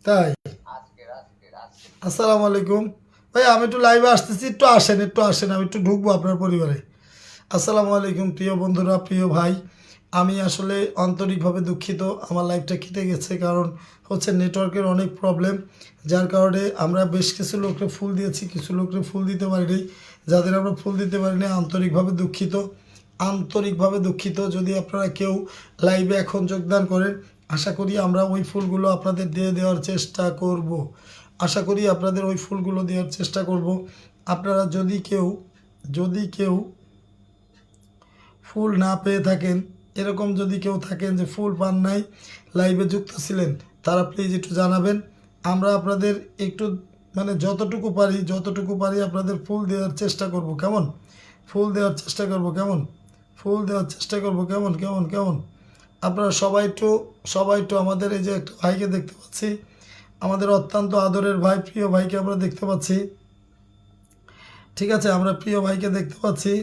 তাই আসসালামু আলাইকুম ভাই, আমি একটু লাইভে আসতেছি, একটু আসেন, আমি একটু ঢুকবো আপনার পরিবারে। আসসালামু আলাইকুম প্রিয় বন্ধুরা, প্রিয় ভাই। আমি আসলে আন্তরিকভাবে দুঃখিত, আমার লাইভটা কেটে গেছে, কারণ হচ্ছে নেটওয়ার্কের অনেক প্রবলেম, যার কারণে আমরা বেশ কিছু লোককে ফুল দিয়েছি, কিছু লোককে ফুল দিতে পারিনি। যাদের আমরা ফুল দিতে পারিনি আন্তরিকভাবে দুঃখিত, আন্তরিকভাবে দুঃখিত। যদি আপনারা কেউ লাইভে এখন যোগদান করেন, আশা করি আমরা ওই ফুলগুলো আপনাদের দিয়ে দেওয়ার চেষ্টা করব। আশা করি আপনাদের ওই ফুলগুলো দেওয়ার চেষ্টা করব। আপনারা যদি কেউ ফুল না পেয়ে থাকেন, এরকম যদি কেউ থাকেন যে ফুল পান নাই, লাইভে যুক্ত ছিলেন, তারা প্লিজ একটু জানাবেন। আমরা আপনাদের একটু মানে যতটুকু পারি আপনাদের ফুল দেওয়ার চেষ্টা করব, কেমন? ফুল দেওয়ার চেষ্টা করব, কেমন? ফুল দেওয়ার চেষ্টা করব, কেমন কেমন কেমন? আপনারা সবাই একটু আমাদের এই যে একটা ভাইকে দেখতে পাচ্ছি, আমাদের অত্যন্ত আদরের ভাই, প্রিয় ভাইকে আমরা দেখতে পাচ্ছি। ঠিক আছে, আমরা প্রিয় ভাইকে দেখতে পাচ্ছি।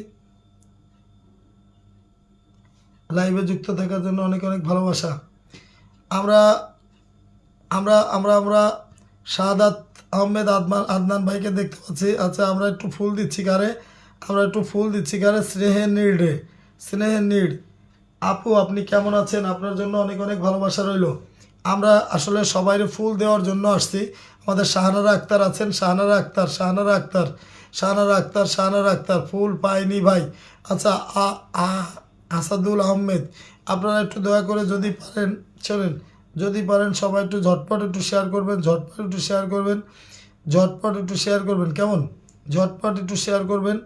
লাইভে যুক্ত থাকার জন্য অনেক অনেক ভালোবাসা। আমরা আমরা আমরা আমরা শাহাদাত আহমেদ আদনান ভাইকে দেখতে পাচ্ছি। আচ্ছা, আমরা একটু ফুল দিচ্ছি কারে স্নেহের নীড়। আপু, আপনি কেমন আছেন? আপনার জন্য অনেক অনেক ভালোবাসা রইল। আমরা আসলে সবাই ফুল দেওয়ার জন্য আসছি। আমাদের শাহানারা আক্তার ফুল পাইনি ভাই। আচ্ছা, আসাদুল আহমেদ, আপনারা একটু দয়া করে যদি পারেন, চলেন, যদি পারেন সবাই একটু ঝটপট একটু শেয়ার করবেন, কেমন? ঝটপট একটু শেয়ার করবেন।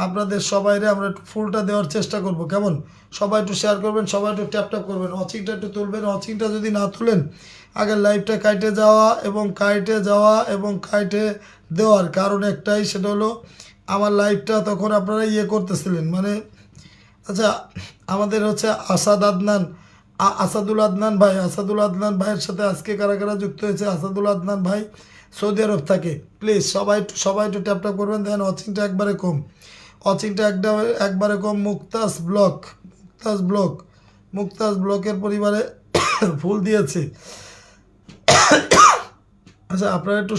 আপনাদের সবাইরে আমরা একটু ফুলটা দেওয়ার চেষ্টা করব, কেমন? সবাই একটু শেয়ার করবেন, সবাই একটু ট্যাপ করবেন, ওয়াচিংটা একটু তুলবেন। ওয়াচিংটা যদি না তুলেন, আগের লাইভটা কাইটে দেওয়ার কারণ একটাই, সেটা হলো আমার লাইভটা তখন আপনারা করতেছিলেন, মানে আচ্ছা, আমাদের হচ্ছে আসাদুল আদনান ভাইয়ের সাথে আজকে কারা কারা যুক্ত হয়েছে? আসাদুল আদনান ভাই সৌদি আরব থাকে। প্লিজ সবাই একটু ট্যাপ করবেন। দেখেন ওয়াচিংটা একবারে কম। মুক্তাজ ব্লকের পরিবারে ফুল দিয়েছে। আচ্ছা, আপনারা একটু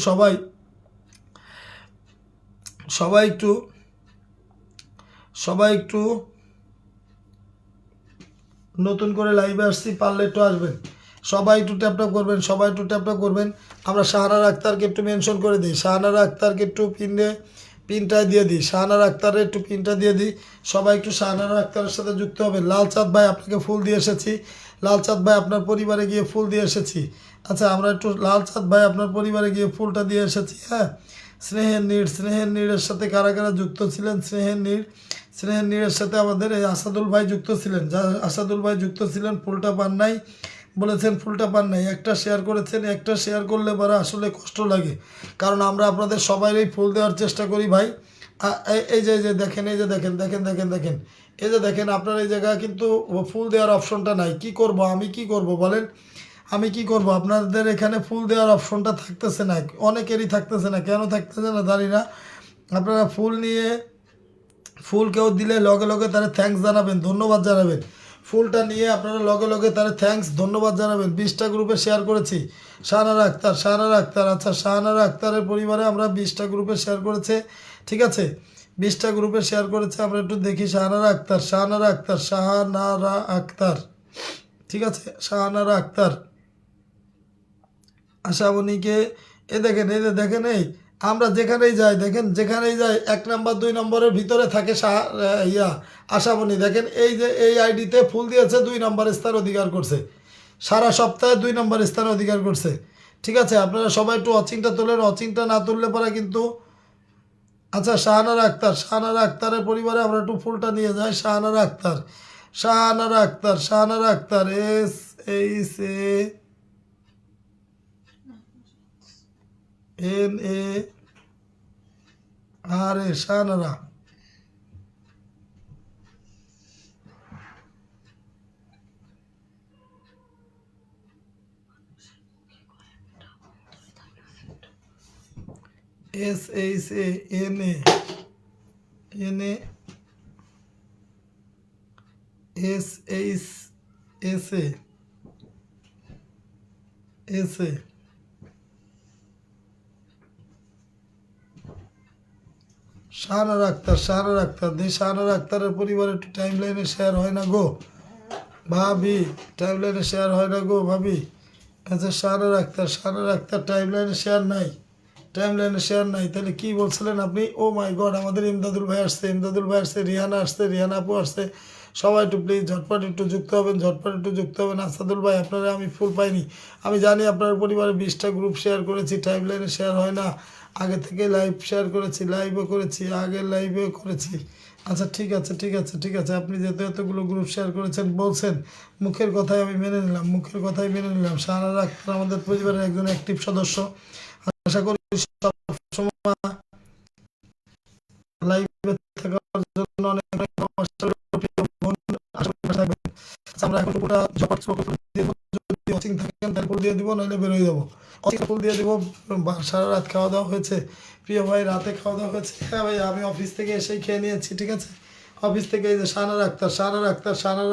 সবাই একটু নতুন করে লাইভে আসছি, পারলে একটু আসবেন। সবাই একটু ট্যাপ করবেন। আমরা শাহানারা আক্তারকে একটু মেনশন করে দিই, শাহানারা আক্তারকে একটু পিনটা দিয়ে দিই, শাহানারা আক্তারের একটু পিনটা দিয়ে দিই। সবাই একটু শাহানারা আক্তারের সাথে যুক্ত হবে। লালচাঁদ ভাই, আপনাকে ফুল দিয়ে এসেছি। লালচাঁদ ভাই, আপনার পরিবারে গিয়ে ফুল দিয়ে এসেছি। আচ্ছা, আমরা একটু লালচাঁদ ভাই, আপনার পরিবারে গিয়ে ফুলটা দিয়ে এসেছি। হ্যাঁ, স্নেহের নীড়ের সাথে কারা কারা যুক্ত ছিলেন? স্নেহের নীড়ের সাথে আমাদের এই আসাদুল ভাই যুক্ত ছিলেন। আসাদুল ভাই যুক্ত ছিলেন, ফুলটা পান নাই বলেছেন, ফুলটা পান নাই। একটা শেয়ার করেছেন, একটা শেয়ার করলে পরে আসলে কষ্ট লাগে, কারণ আমরা আপনাদের সবাইরই ফুল দেওয়ার চেষ্টা করি ভাই। এই যে দেখেন, দেখেন আপনার এই জায়গায় কিন্তু ফুল দেওয়ার অপশনটা নাই। আমি কি করব বলেন? আমি কি করব? আপনাদের এখানে ফুল দেওয়ার অপশনটা থাকতেছে না, অনেকেরই থাকতেছে না। কেন থাকতেছে না জানি না। আপনারা ফুল কেউ দিলে লগে লগে তারা থ্যাঙ্কস জানাবেন, ধন্যবাদ জানাবেন। ফুলটা নিয়ে আপনারা লগে লগে তারা থ্যাঙ্কস ধন্যবাদ জানাবেন। 20টা গ্রুপে শেয়ার করেছি। শাহানারা আক্তার, আচ্ছা, শাহানারা আক্তারের পরিবারে আমরা 20টা গ্রুপে শেয়ার করেছে। ঠিক আছে, 20টা গ্রুপে শেয়ার করেছে। আমরা একটু দেখি। শাহানারা আক্তার, ঠিক আছে, শাহানারা আক্তার, আশাবনীকে এই যে দেখেন, আমরা যেখানেই যাই 1 নাম্বার 2 নম্বরের ভিতরে থাকে আশাবনী। দেখেন এই যে এই আইডিতে ফুল দিয়েছে, 2 নম্বর স্থান অধিকার করছে, সারা সপ্তাহে 2 নম্বর স্থান অধিকার করছে। ঠিক আছে, আপনারা সবাই একটু ওয়াচিংটা তোলেন, ওয়াচিংটা না তুললে পরে কিন্তু। আচ্ছা, শাহানারা আক্তারের পরিবারে আমরা একটু ফুলটা নিয়ে যাই। শাহানারা আক্তার শাহানারা, SHANA SHANA শাহানার আক্তার দেই শাহানার আক্তারের পরিবারে একটু টাইম লাইনে শেয়ার হয় না গো ভাবি, টাইম লাইনে শেয়ার হয় না গো ভাবি। আচ্ছা শাহানার আক্তার টাইম লাইনে শেয়ার নাই, টাইম লাইনে শেয়ার নাই, তাহলে কি বলছিলেন আপনি? ও মাই গড, আমাদের ইমদাদুল ভাই আসছে, ইমদাদুল ভাই আসছে, রিহানা আসছে, রিহানা আপু আসছে, সবাই একটু প্লিজ ঝটপট একটু যুক্ত হবেন, ঝটপট একটু যুক্ত হবেন। আসাদুল ভাই আপনারা আমি ফুল পাইনি, আমি জানি আপনার পরিবারে 20টা গ্রুপ শেয়ার করেছি, টাইম লাইনে শেয়ার হয় না, আগে থেকে লাইভ শেয়ার করেছি, লাইভও করেছি, আগের লাইভেও করেছি। আচ্ছা ঠিক আছে ঠিক আছে ঠিক আছে, আপনি যেহেতু এতগুলো গ্রুপ শেয়ার করেছেন বলছেন, মুখের কথাই আমি মেনে নিলাম, মুখের কথাই মেনে নিলাম। শাহানারা আক্তার আমাদের পরিবারের একজন অ্যাক্টিভ সদস্য, আশা করি সবসময় লাইভে থাকার জন্য অনেক অনেক নমস্কার, প্রিয় বোন, আশা করি ভালো থাকবেন। আচ্ছা, আমরা এখন পুরোটা জপার্স দিয়ে দেবো, যদি অসিং থাকেন তাহলে ফুল দিয়ে দিব, নাহলে বেরোয় যাবো। অসিং ফুল দিয়ে দিব। সারা রাত খাওয়া দাওয়া হয়েছে প্রিয় ভাই? রাতে খাওয়া দাওয়া হয়েছে? হ্যাঁ ভাই, আমি অফিস থেকে এসেই খেয়ে নিয়েছি, ঠিক আছে। অফিস থেকে এই যে শাহানার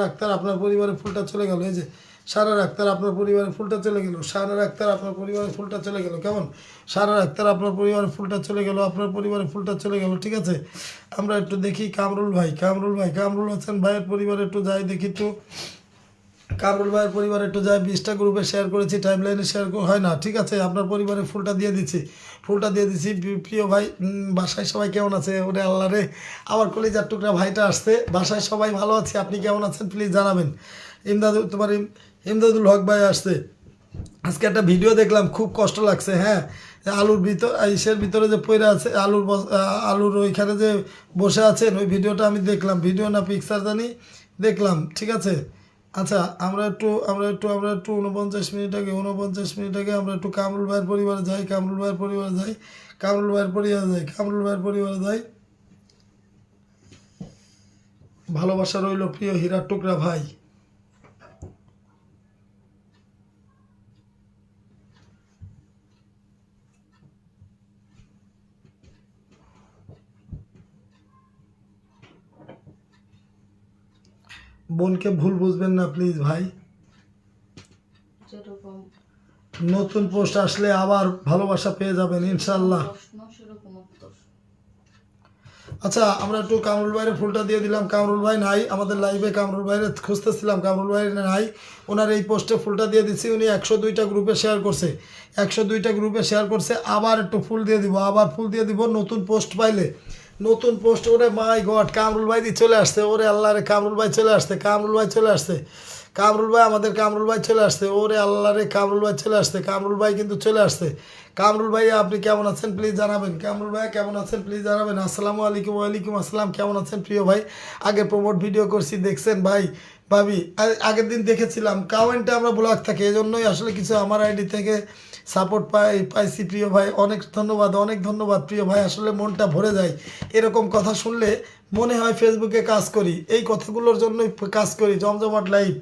আক্তার আপনার পরিবারে ফুলটা চলে গেল, এই যে শাহানার আক্তার আপনার পরিবারের ফুলটা চলে গেল, শাহানার আক্তার আপনার পরিবারের ফুলটা চলে গেল, কেমন? শাহানার আক্তার আপনার পরিবারের ফুলটা চলে গেল, আপনার পরিবারের ফুলটা চলে গেল, ঠিক আছে। আমরা একটু দেখি কামরুল ভাই, কামরুল হোসেন ভাইয়ের পরিবারে একটু যাই দেখি একটু। কামরুল ভাইয়ের পরিবারে একটু যাই, 20টা গ্রুপে শেয়ার করেছি, টাইম লাইনে শেয়ার হয় না, ঠিক আছে। আপনার পরিবারে ফুলটা দিয়ে দিচ্ছি, ফুলটা দিয়ে দিচ্ছি। প্রিয় ভাই, বাসায় সবাই কেমন আছে? ওরে আল্লাহ রে, আমার কলিজার টুকরা ভাইটা আসছে। বাসায় সবাই ভালো আছে, আপনি কেমন আছেন প্লিজ জানাবেন। ইমদাদুল হক ভাই আসছে। আজকে একটা ভিডিও দেখলাম, খুব কষ্ট লাগছে। হ্যাঁ, আলুর ভিতর ইসের ভিতরে যে পড়ে আছে, আলুর ওইখানে যে বসে আছেন, ওই ভিডিওটা আমি দেখলাম, ভিডিও না পিকচার জানি, দেখলাম, ঠিক আছে। আচ্ছা, আমরা একটু 49 মিনিট আগে আমরা একটু কামরুল ভাইয়ের পরিবারে যাই, কামরুল ভাইয়ের পরিবারে যাই। ভালোবাসা রইল প্রিয় হীরার টুকরা ভাই। বোনকে ভুল বুঝবেন না প্লিজ ভাই। যেরকম নতুন পোস্ট আসলে আবার ভালোবাসা পেয়ে যাবেন ইনশাল্লাহ। প্রশ্ন সেরকম উত্তর। আচ্ছা, আমরা একটু কামরুল ভাইয়ের ফুলটা দিয়ে দিলাম। কামরুল ভাই নাই আমাদের লাইভে, কামরুল ভাইয়ের খুঁজতেছিলাম, কামরুল ভাই নাই। ওনার এই পোস্টে ফুলটা দিয়ে দিচ্ছি, উনি 102টা গ্রুপে শেয়ার করছে, 102টা গ্রুপে শেয়ার করছে। আবার একটু ফুল দিয়ে দিব, আবার ফুল দিয়ে দিব নতুন পোস্ট পাইলে, নতুন পোস্ট। ওরে মাই গড, কামরুল ভাই দিয়ে চলে আসছে, ওরে আল্লাহ রে, কামরুল ভাই চলে আসছে, কামরুল ভাই চলে আসছে, কামরুল ভাই আমাদের কামরুল ভাই চলে আসছে, ওরে আল্লাহ রে, কামরুল ভাই চলে আসছে, কামরুল ভাই কিন্তু চলে আসছে। কামরুল ভাই আপনি কেমন আছেন প্লিজ জানাবেন, কামরুল ভাই কেমন আছেন প্লিজ জানাবেন। আসসালামু আলাইকুম। ওয়ালাইকুম আসসালাম, কেমন আছেন প্রিয় ভাই? আগে প্রমোট ভিডিও করছি দেখছেন ভাই, ভাবি আগের দিন দেখেছিলাম, কমেন্টে আমরা ব্লক থাকে, এই জন্যই আসলে কিছু আমার আইডি থেকে সাপোর্ট পাইছি প্রিয় ভাই, অনেক ধন্যবাদ, অনেক ধন্যবাদ প্রিয় ভাই। আসলে মনটা ভরে যায় এরকম কথা শুনলে, মনে হয় ফেসবুকে কাজ করি, এই কথাগুলোর জন্যই কাজ করি। জমজমাট লাইভ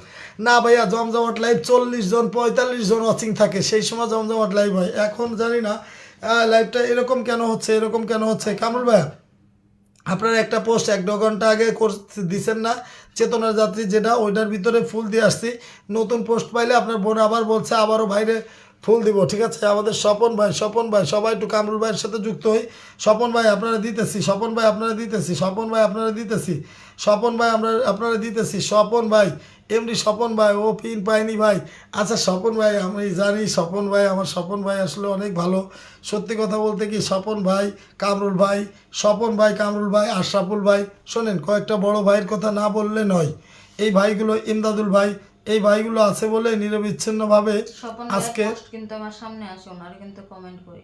না ভাইয়া, জমজমাট লাইভ 40 জন 45 জন ওয়াচিং থাকে, সেই সময় জমজমাট লাইভ হয়। এখন জানি না লাইভটা এরকম কেন হচ্ছে, এরকম কেন হচ্ছে। কামরুল ভাইয়া, আপনার একটা পোস্ট 1-2 ঘন্টা আগে দিচ্ছেন না, চেতনার যাত্রী যেটা, ওইটার ভিতরে ফুল দিয়ে আসছি। নতুন পোস্ট পাইলে আপনার বোন আবার বলছে আবারও ভাইরে ফুল দিব, ঠিক আছে। আমাদের স্বপন ভাই সবাই একটু কামরুল ভাইয়ের সাথে যুক্ত হই। স্বপন ভাই আপনারা দিতেছি, স্বপন ভাই আপনারা দিতেছি, স্বপন ভাই এমনি স্বপন ভাই, ও পিন পাইনি ভাই। আচ্ছা স্বপন ভাই, আমি জানি স্বপন ভাই, আমার স্বপন ভাই আসলে অনেক ভালো। সত্যি কথা বলতে কি, স্বপন ভাই, কামরুল ভাই, স্বপন ভাই, কামরুল ভাই, আশরাফুল ভাই, শোনেন কয়েকটা বড় ভাইয়ের কথা না বললে নয়। এই ভাইগুলো, ইমদাদুল ভাই, এই ভাইগুলো আছে বলে নিরবিচ্ছিন্নভাবে স্বপন আজকে ভাইয়ের পোস্ট কিন্তু আমার সামনে আসে, ওনার কিন্তু কমেন্ট করি।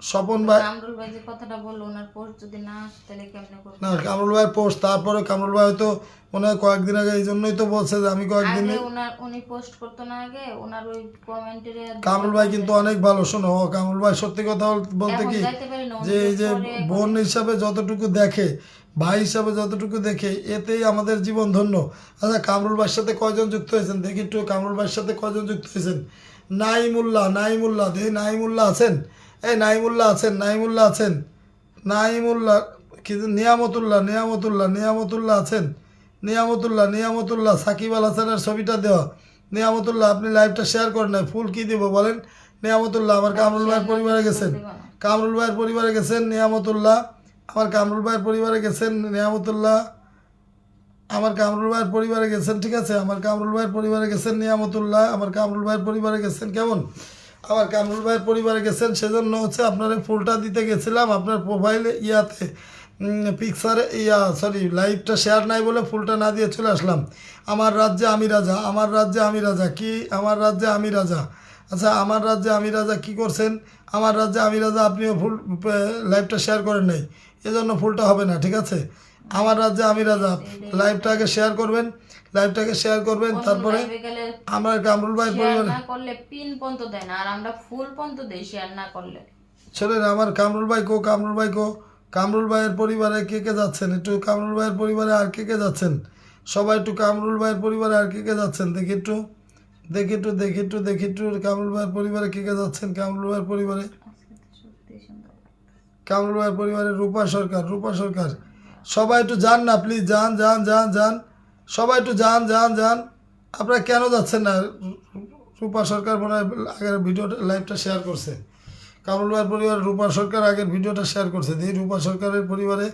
স্বপন ভাই, কামরুল ভাই যে কথাটা বললো, ওনার পোস্ট যদি না আসে তাহলে কেমনে করব? না কামরুল ভাইয়ের পোস্ট, তারপরে কামরুল ভাই হয়তো মনে হয় কয়েকদিন আগে, এই জন্যই তো বলছে যে আমি কয়েকদিন। আগে উনি পোস্ট করতো না, আগে ওনার ওই কমেন্টের কামরুল ভাই কিন্তু অনেক ভালো। শোনো কামরুল ভাই, সত্যি কথা বলতে কি, যাইতে পারি না, যে এই যে বোন হিসাবে যতটুকু দেখে, ভাই হিসাবে যতটুকু দেখে, এতেই আমাদের জীবন ধন্য। আচ্ছা, কামরুল ভাইয়ের সাথে কয়জন যুক্ত হয়েছেন দেখি একটু, কামরুল ভাইয়ের সাথে কয়জন যুক্ত হয়েছেন? নাইমুল্লাহ দেখি, নাইমুল্লাহ আছেন, এই নাইমুল্লাহ আছেন, নাইমুল্লাহ কি, নিয়ামতুল্লাহ আছেন, নিয়ামতুল্লাহ সাকিব আল হাসানের ছবিটা দেওয়া। নিয়ামতুল্লাহ, আপনি লাইভটা শেয়ার করেন না, ফুল কি দিব বলেন? নিয়ামতুল্লাহ আমার কামরুল ভাইয়ের পরিবারে গেছেন, নিয়ামতুল্লাহ, আমার কামরুল ভাইয়ের পরিবারে গেছেন নিয়ামতুল্লাহ, আমার কামরুল ভাইয়ের পরিবারে গেছেন, ঠিক আছে, আমার কামরুল ভাইয়ের পরিবারে গেছেন নিয়ামতুল্লাহ, আমার কামরুল ভাইয়ের পরিবারে গেছেন, কেমন, আমার কামরুল ভাইয়ের পরিবারে গেছেন, সেজন্য হচ্ছে আপনার ফুলটা দিতে গেছিলাম, আপনার প্রোফাইলে ইয়াতে পিকচারে সরি লাইভটা শেয়ার নাই বলে ফুলটা না দিয়ে চলে আসলাম। আমার রাজ্যে আমি রাজা, আমার রাজ্যে আমি রাজা, কি আমার রাজ্যে আমি রাজা, আচ্ছা আমার রাজ্যে আমি রাজা কি করছেন, আমার রাজ্যে আমি রাজা আপনিও ফুল লাইভটা শেয়ার করেন নাই, এজন্য ফুলটা হবে না, ঠিক আছে, আমার রাজ্যে আমি রাজা লাইভটাকে শেয়ার করবেন, লাইভটাকে শেয়ার করবেন, তারপরে লাইভে গেলে আমার কামরুল ভাইয়ের শেয়ার পরিবারে না করলে পিন পর্যন্ত দেয় না, আর আমরা ফুল পর্যন্ত দেই শেয়ার না করলে। শোনেন আমার কামরুল ভাই কো, কামরুল ভাই কো, কামরুল ভাইয়ের পরিবারে কে কে যাচ্ছেন, একটু কামরুল ভাইয়ের পরিবারে আর কে কে যাচ্ছেন, সবাই একটু কামরুল ভাইয়ের পরিবারে আর কে কে যাচ্ছেন দেখি একটু, দেখি একটু, দেখি একটু, দেখি একটু কামরুল ভাইয়ের পরিবারে কে কে যাচ্ছেন, কামরুল ভাইয়ের পরিবারে, আজকে তো সত্যি সুন্দর। কামরুল ভাইয়ের পরিবারে রূপা সরকার, রূপা সরকার, সবাই একটু যান না প্লিজ, যান যান যান যান, সবাই একটু যান যান যান, আপনারা কেন যাচ্ছেন না, রূপা সরকার মনে হয় আগের ভিডিওটা লাইভটা শেয়ার করছে, কামরুল ভাইয়ের পরিবারে রূপা সরকার আগের ভিডিওটা শেয়ার করছে, দেখি রূপা সরকারের পরিবারে,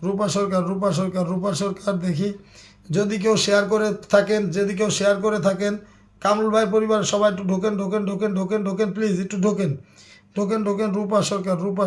রূপা সরকার, রূপা সরকার, রূপা সরকার, দেখি যদি কেউ শেয়ার করে থাকেন, যদি কেউ শেয়ার করে থাকেন, কামরুল ভাই পরিবার সবাই একটু ঢোকেন ঢোকেন ঢোকেন ঢোকেন ঢোকেন প্লিজ একটু ঢোকেন ঢোকেন ঢোকেন, রূপা সরকার, রূপা